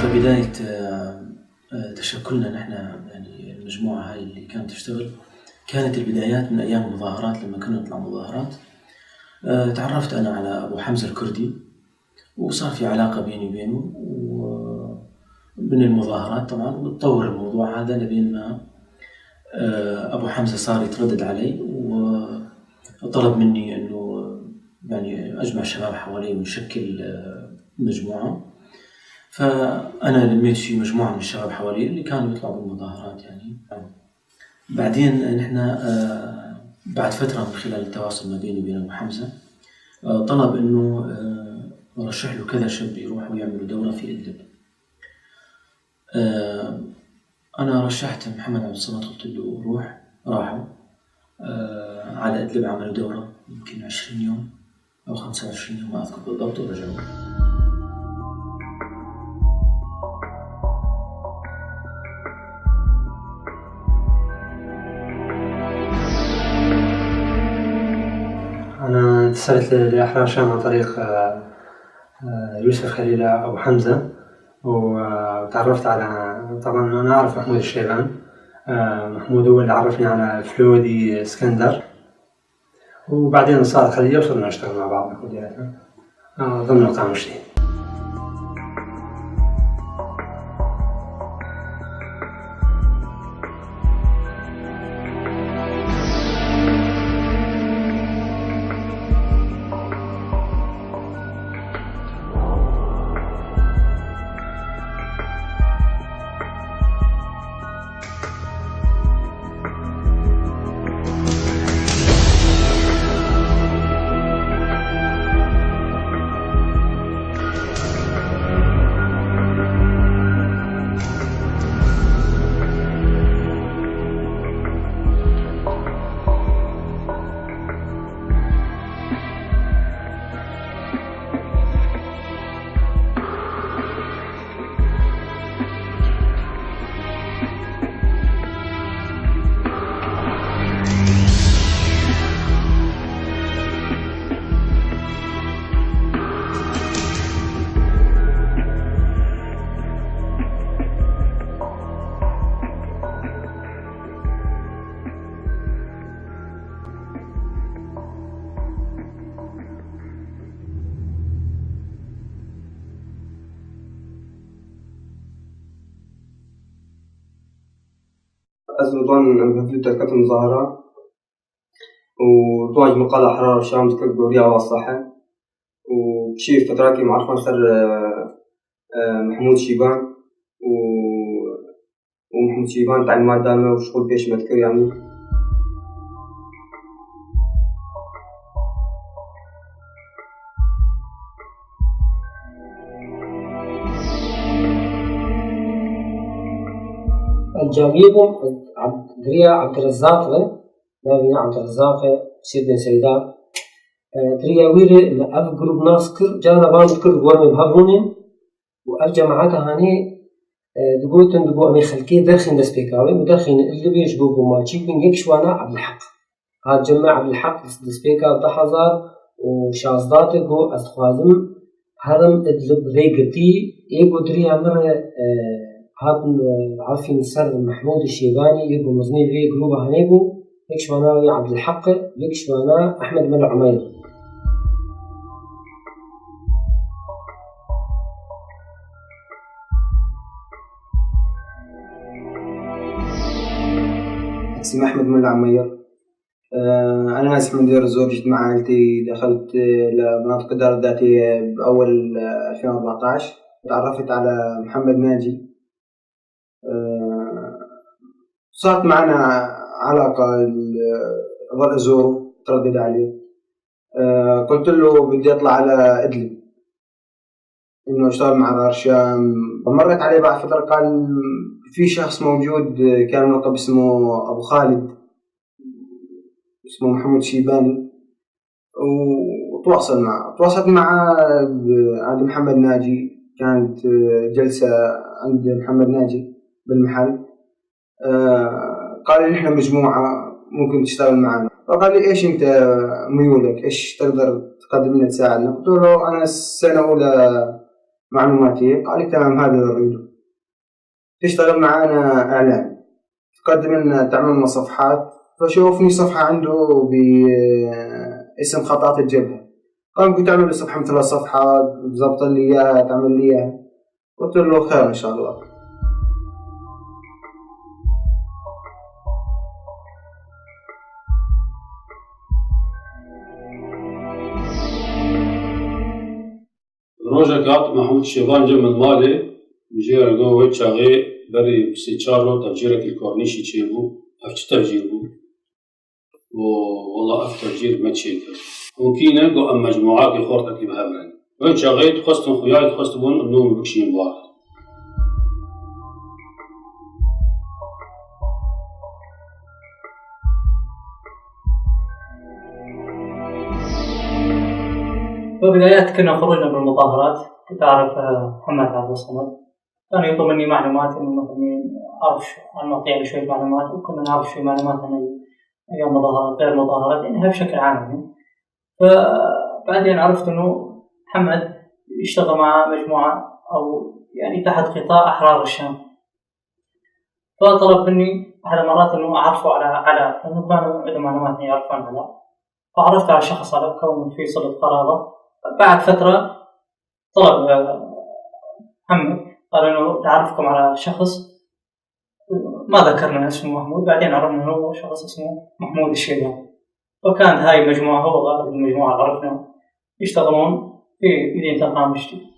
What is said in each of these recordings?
الحقيقة بداية تشكلنا نحن يعني المجموعة هاي اللي كانت تشتغل كانت البدايات من أيام المظاهرات. لما كنا نطلع مظاهرات تعرفت أنا على أبو حمزة الكردي، وصار في علاقة بيني وبينه من المظاهرات طبعا، وتطور الموضوع هذا لبين ما أبو حمزة صار يتردد علي وطلب مني أنه يعني أجمع شباب حوالي ونشكل مجموعة. فأنا لميت في مجموعة من الشباب حوالي اللي كانوا يطلعوا بالمظاهرات يعني. بعدين نحن بعد فترة من خلال التواصل ما بيني وبين أبو حمزة طلب إنه رشح له كذا شاب يروحوا يعملوا دورة في إدلب. أنا رشحت محمد عبد الصمد، قلت له روح. راحوا على إدلب، عملوا دورة يمكن 20 يوم أو 25 يوم ما أذكر بالضبط، ورجعوا. أنا انتسبت لأحرار الشام عن طريق يوسف خليل أبو حمزة، وتعرفت على، طبعا أنا أعرف محمود الشيبان. محمود هو اللي عرفني على فلودي اسكندر، وبعدين صار خليل وصلنا نشتغل مع بعض كلياتنا ضمن القطاع المشتري. رمضان في تركت المظاهرة وتواجه مقال أحرار الشام تكتب دورية والصحة، وبشي فترات معرفة صار محمود شيبان ومحمود شيبان تعليمات دامة وشغل بيش مذكر يعني. الجامعيكم عبد الرزاق نبينا عبد الرزاق سيدنا سيدا دريا ويري ما أف جروب ناس كر جانا بانت كر قوام بهرونين والجماعات هاني دقوتن دقو أمي خلكي درخين دسبيكاوي ودرخين اللي بيجبو بماتشي بنجيب شوانا عبد الحق. هاد جمع عبد الحق دسبيكاو تحذر وشازدات جو أستخدم هرم إدلب ريقتي يجو دريا مرة هاد عارفين سر محمود الشيباني يبقوا مزني في جروبه هنيبو يكشوانا عبد الحق يكشوانا أحمد بن عمير. اسمي أحمد بن عمير. أنا ناس من دير الزور، جيت مع عائلتي، دخلت لمناطق الدار الذاتية بأول 2014. تعرفت على محمد ناجي، صارت معنا علاقة. ظل أزوره تردد عليه، قلت له بدي أطلع على إدلب إنه أشتغل مع أحرار الشام. مرت عليه بعد فترة قال في شخص موجود كان ملقب اسمه أبو خالد، اسمه محمود شيباني، وتواصل معه. تواصلت معه عند محمد ناجي، كانت جلسة عند محمد ناجي بالمحل. قال لي نحن مجموعة ممكن تشتغل معنا. فقال لي ايش انت ميولك، ايش تقدر تقدم لنا تساعدنا؟ قلت له انا السنة الاولى معلوماتية. قال لي تمام هذا نريده. تشتغل معانا إعلان، تقدم لنا تعمل لنا صفحات. فشوفني صفحة عنده باسم خطاط الجبهة، قام قلت تعمل لي صفحة من 3 صفحات، ضبط لي إياها، تعمل لي إياها. قلت له خير إن شاء الله. روجا كات محمود شيبان جمع المالي بيجي رجوه تشاغي بري بسيتشارو تفجيرك الكورنيشي تشيبو أفتش تفجيربو والله أفتش تفجير ما تشيكر ممكن نلقوا أما مجموعات يخورتك بهبرن وين شاغي تخصتم خياي تخصتمون النوم بكشين بوار. وبدايات كنا خروجنا بالمظاهرات. كنت أعرف محمد عبد الصمد، كان يطلب مني معلومات إنه مثلا أعرف عن مواقع شوية معلومات، وكنا نعرف شوية معلومات عن أيام مظاهرات غير مظاهرات إنها بشكل عام يعني. فبعدين عرفت إنه محمد يشتغل مع مجموعة أو يعني تحت قطاع أحرار الشام. فطلب مني أحد المرات إنه أعرفه على لأنه كانوا عندهم معلومات يعرفون على. فعرفت على شخص على كون في صلة قرابة. بعد فترة طلب محمد قال إنه تعرفكم على شخص ما ذكرنا اسمه محمود، بعدين عرفنا إنه هو شخص اسمه محمود الشيبان. وكانت هاي المجموعة هو غالب المجموعة اللي عرفنا يشتغلون في مدينة القامشتي.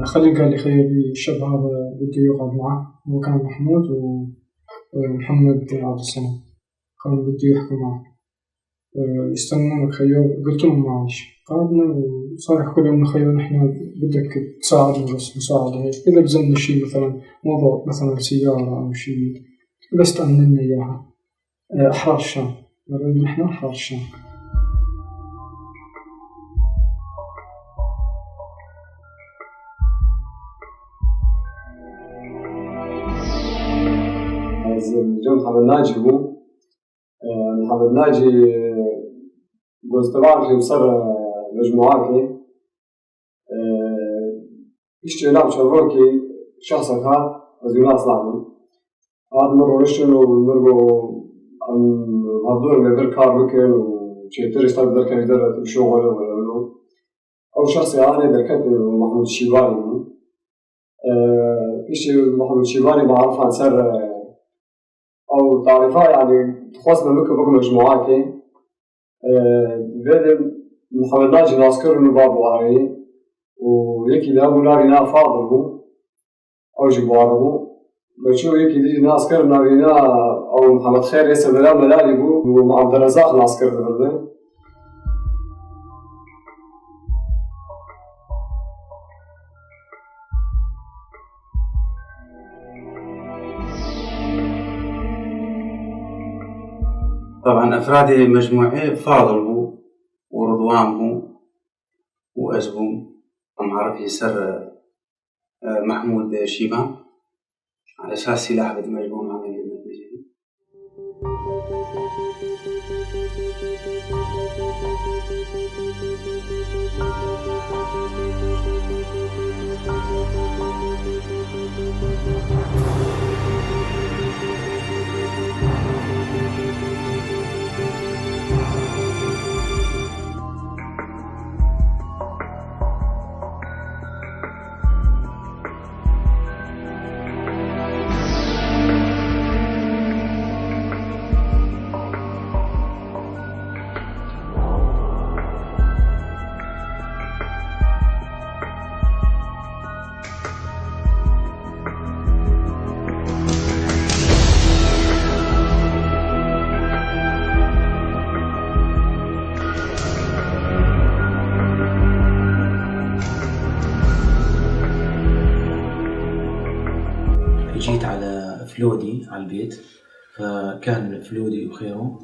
خلي قال لي خير الشاب هذا بده يقعد معه. هو كان محمود ومحمد عبد الصمد كان بده يحكوا معه. استنى خيو، قلت له معلش. قعدنا وصار يحكوا لي إنه خيو نحن بدك تساعدنا بس مساعدة هيك، إذا بزلنا شيء مثلا موضوع مثلا سيارة أو شيء بس تأمن لنا إياها. أحرار الشام، نحن أحرار الشام. جو محمد ناجي هو محمد ناجي قلت بعرف يوصل مجموعات يشتري لعب شروكي شخصا هذا وزينا أصلاً هذا مرة رشلو ومرة هذول من ذل كار بكر وشيء تري استاد ذل كان يدرب بشغله ولا أو شخص يعني ذكرت محمود الشيباني. إيش محمود الشيباني بعرف عن سر أو تعرفها يعني تخص من بكر مجموعات بعد محمد ناجي ناصكر إنه بابو عليه ويكي ده أبو نارينا فاضل هو أو جباره بشو يكي دي ناصكر نارينا أو محمد خير يسأل لا ملالي هو وعبد الرزاق ناصكر ده. طبعا أفراد مجموعة فاضل هو ورضوان هو وأزبون أم عرف يسر محمود شيبان على أساس سلاح بالمجموعة عملية النتيجة. جيت على فلودي على البيت، فكان فلودي وخيره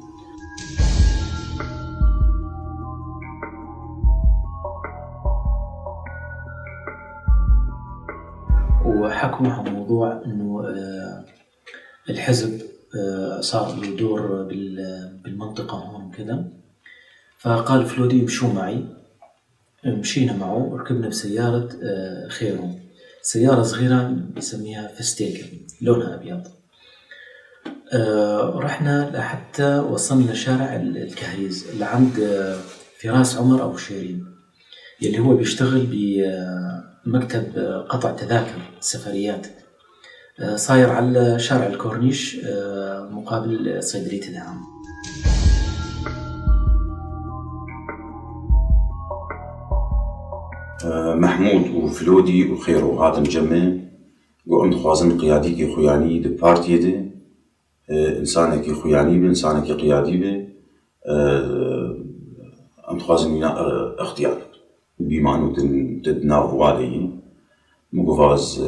وحكوا عن موضوع إنه الحزب صار له دور بالمنطقة هون كذا. فقال فلودي مشوا معي، مشينا معه وركبنا بسيارة خيرو، سيارة صغيرة بيسميها فستيكة لونها أبيض. رحنا لحتى وصلنا لشارع الكهريز اللي عند فراس عمر أبو شيرين يلي هو بيشتغل بمكتب قطع تذاكر سفريات، صاير على شارع الكورنيش مقابل صيدلية الدعم. محمود وفلودي وخيرو هذا مجمع وأن خوازن قيادي كي خوياني دي بارتي دي إنسانك كي خوياني بإنسانك كي قيادي بي أن خوازن اختيار بيمانو تدنا ووالي مقفاز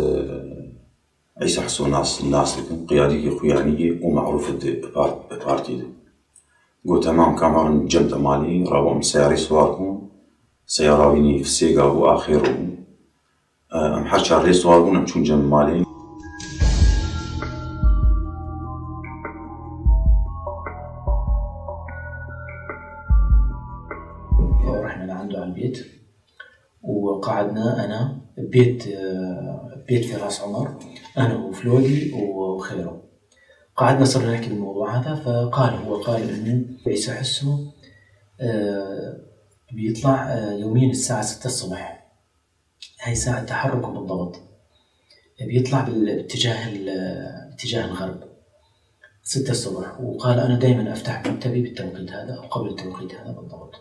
عيسى حسو ناس لكم قيادي كي خوياني ومعروف دي بارتي دي قو تمام كاميرا جمت مالي راوام سياري سواركم سيارة بيني في السيقا وآخره أم حرشار لي سواركم أمشون جم مالي. ورحنا لعنده على البيت وقعدنا أنا بيت فراس عمر أنا وفلودي وخيرو. قعدنا صرنا نحكي بالموضوع هذا. فقال إنه عيسى حسو بيطلع يوميا الساعة 6 الصبح، هاي ساعة تحركه بالضبط، بيطلع باتجاه الغرب 6 الصبح. وقال أنا دايما أفتح مكتبي بالتوقيت هذا أو قبل التوقيت هذا بالضبط.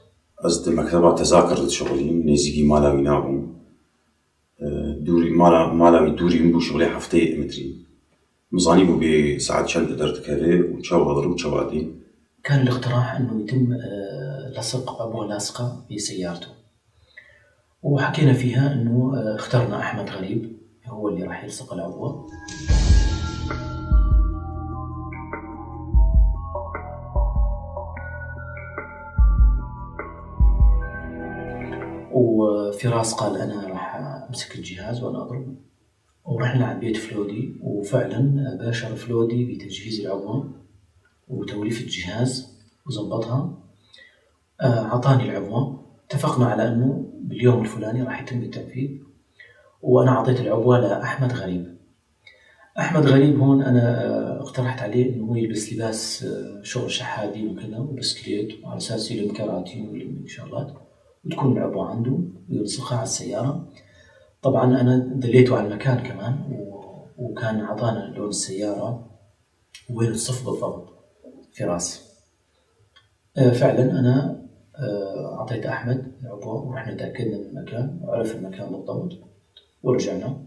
قصد مكتبة تذاكر شغلي من يزيكي مالاوي نابو دوري مالاوي دوري مبو شغلي حفتي متري مصاني بو بساعة شن قدرت كذا وتشاو غضرو وتشواتي. كان الاقتراح أنه يتم لصق عبوة لاصقة بسيارته، وحكينا فيها أنه اخترنا أحمد غريب هو اللي راح يلصق العبوة. وفراس قال أنا راح أمسك الجهاز وأنا أضرب. ورحنا على بيت فلودي، وفعلا باشر فلودي بتجهيز العبوة وتوليف الجهاز وزبطها. عطاني العبوة، اتفقنا على أنه باليوم الفلاني راح يتم التنفيذ، وأنا عطيت العبوة لأحمد غريب. أحمد غريب هون أنا اقترحت عليه أنه يلبس لباس شغل شحادين وكذا وبسكليت، وعلى أساس يلم كراتين ويلم شغلات، وتكون العبوة عنده ويلصقها على السيارة. طبعا أنا دليته على المكان كمان، وكان عطانا لون السيارة وين الصف بالضبط فراس. فعلا أنا أعطيت أحمد العبوة ورحنا تأكدنا من المكان وعرف المكان بالضبط ورجعنا.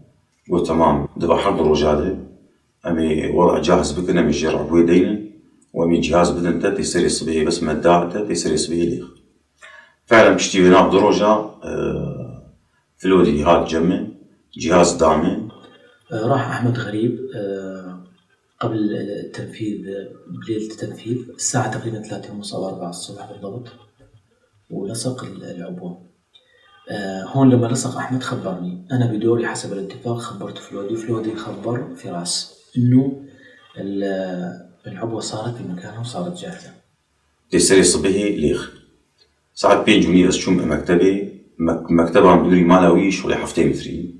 وتمام دبا حرب الرجالة أمي وضع جاهز بكنا من جير عبوة دينا وأمي جهاز بدن تاتي سري صبيه بس مداع تاتي سري صبيه ليخ. فعلا بشتي بناب دروجة فلودي هاد جمع جهاز دامي. راح أحمد غريب قبل التنفيذ بليلة التنفيذ الساعة تقريبا 3:30 أو 4 الصبح بالضبط، ولصق العبوة. هون لما لصق أحمد خبرني، أنا بدوري حسب الاتفاق خبرت فلودي خبر فراس إنه العبوة صارت بمكانها وصارت جاهزة. تسري صبيه ليخ ساعات بين جوني بس شوم مكتبة عم دوري مالاوي شغلي حفتي متري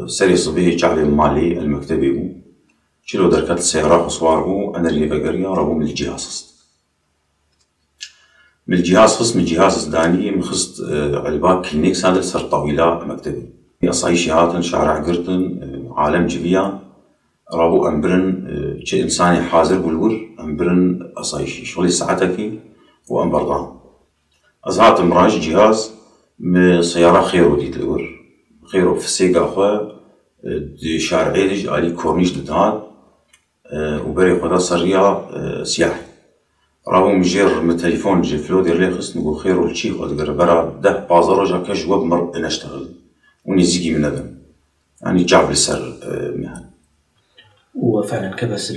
سري صبيه جعلي مالي المكتبة شيلو دركات السيارة وصواره أنا اللي بقريا رابو من الجهاز من الجهاز داني مخصت علباك كلينيك سادل سر طويلة مكتبي أصايشي هاتن شارع قرطن عالم جبيان رابو أمبرن شي إنساني حاضر بالور أمبرن أصايشي شغلي ساعتكي وأمبردان أزهات مراج جهاز من سيارة خيرو ديت الور خيرو في السيقا أخوة دي شارعي ديج آلي كورنيش دتهاد وبري خدا سريع سياحي رابو مجير من تليفون جي فلودي رليخس نقول خيرو الشيخ ودقر برا ده بازاروجا كجواب مر نشتغل ونزيجي من ندم يعني جعب لسر مهن. وفعلا كبس